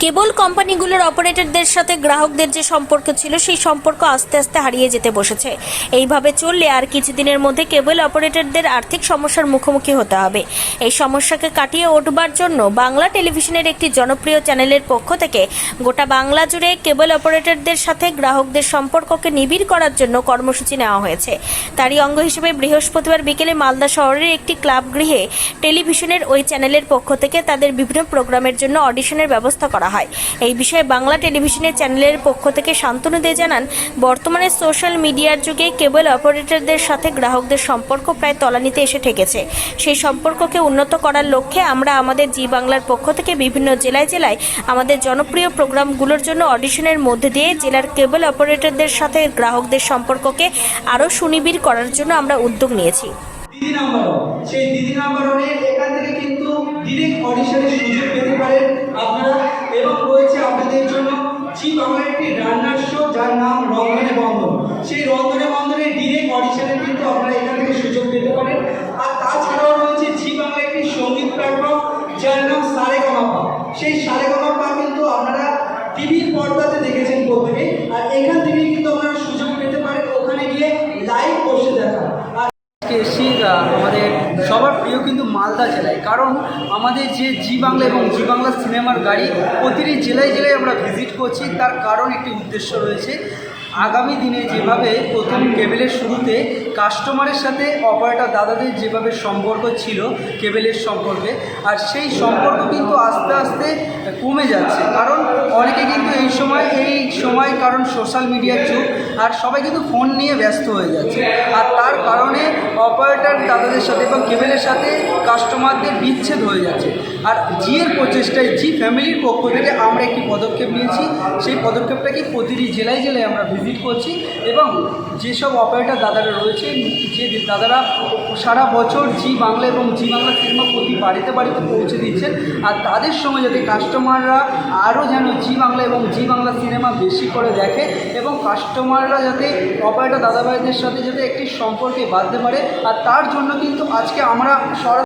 কেবল কোম্পানিগুলোর অপারেটরদের সাথে গ্রাহকদের যে সম্পর্ক ছিল সেই সম্পর্ক আস্তে আস্তে হারিয়ে যেতে বসেছে। এইভাবে চললে আর কিছুদিনের মধ্যে কেবল অপারেটরদের আর্থিক সমস্যার মুখোমুখি হতে হবে। এই সমস্যাকে কাটিয়ে উঠবার জন্য বাংলা টেলিভিশনের একটি জনপ্রিয় চ্যানেলের পক্ষ থেকে গোটা বাংলা জুড়ে কেবল অপারেটরদের সাথে গ্রাহকদের সম্পর্ককে নিবিড় করার জন্য কর্মসূচি নেওয়া হয়েছে। তারই অঙ্গ হিসেবে বৃহস্পতিবার বিকেলে মালদা শহরের একটি ক্লাব গৃহে টেলিভিশনের ওই চ্যানেলের পক্ষ থেকে তাদের বিভিন্ন প্রোগ্রামের জন্য অডিশনের ব্যবস্থা করা হয়। এই বিষয়ে বাংলা টেলিভিশনের চ্যানেলের পক্ষ থেকে শান্তনু দে জানান, বর্তমানে সোশ্যাল মিডিয়ার যুগে কেবল অপারেটরদের সাথে গ্রাহকদের সম্পর্ক প্রায় তলানিতে এসে ঠেকেছে। সেই সম্পর্ককে উন্নত করার লক্ষ্যে আমরা আমাদের জি বাংলার পক্ষ থেকে বিভিন্ন জেলায় জেলায় আমাদের জনপ্রিয় প্রোগ্রামগুলোর জন্য অডিশনের মধ্যে দিয়ে জেলার কেবল অপারেটরদের সাথে গ্রাহকদের সম্পর্ককে আরও সুনিবিড় করার জন্য আমরা উদ্যোগ নিয়েছি। দিদি নাম্বার সেই দিদি নাম্বারে এখান থেকে কিন্তু ডিরেক্ট অডিশনের সুযোগ পেতে পারেন আপনারা। এবং রয়েছে আপনাদের জন্য জি বাংলার একটি রান্নার শো যার নাম রন্ধনে বন্ধন। সেই রন্ধনে বন্ধনের ডিরেক্ট অডিশনের কিন্তু আপনারা এখান থেকে সুযোগ পেতে পারেন। আর তাছাড়াও রয়েছে জি বাংলা একটি সঙ্গীত প্ল্যাটফর্ম যার নাম সারেগামাপা। সেই সারেগামাপা কিন্তু আপনারা টিভির পর্দাতে দেখেছেন প্রথমে, আর এখান থেকে কিন্তু আপনারা সুযোগ পেতে পারেন ওখানে গিয়ে লাইভ বসে দেখা। এসি আমাদের সবার প্রিয় কিন্তু মালদা জেলায়, কারণ আমাদের যে জি বাংলা এবং জি বাংলা সিনেমার গাড়ি প্রতিটি জেলায় জেলায় আমরা ভিজিট করছি। তার কারণ একটি উদ্দেশ্য রয়েছে। আগামী দিনে যেভাবে প্রথম কেবেলের শুরুতে কাস্টমারের সাথে অপারেটর দাদাদের যেভাবে সম্পর্ক ছিল কেবেলের সম্পর্কে, আর সেই সম্পর্ক কিন্তু আস্তে আস্তে কমে যাচ্ছে। কারণ অনেকে কিন্তু এই সময় কারণ সোশ্যাল মিডিয়ার যুগ, আর সবাই কিন্তু ফোন নিয়ে ব্যস্ত হয়ে যাচ্ছে। আর তার কারণে অপারেটর দাদাদের সাথে এবং কেবেলের সাথে কাস্টমারদের বিচ্ছেদ হয়ে যাচ্ছে। আর জিয়ের প্রচেষ্টায় জি ফ্যামিলির পক্ষ থেকে আমরা একটি পদক্ষেপ নিয়েছি। সেই পদক্ষেপটাকে প্রতিটি জেলায় জেলায় আমরা ভিজিট করছি এবং যেসব অপারেটর দাদারা রয়েছে, যে দাদারা সারা বছর জি বাংলা এবং জি বাংলা সিনেমা প্রতি বাড়িতে বাড়িতে পৌঁছে দিচ্ছেন, আর তাদের সঙ্গে যাতে কাস্টমাররা আরও যেন জি বাংলা এবং জি বাংলা সিনেমা বেশি করে দেখে এবং কাস্টমাররা যাতে অপারেটর দাদাভাইদের সাথে যাতে একটি সম্পর্কে বাঁধতে পারে। আর তার জন্য কিন্তু আজকে আমরা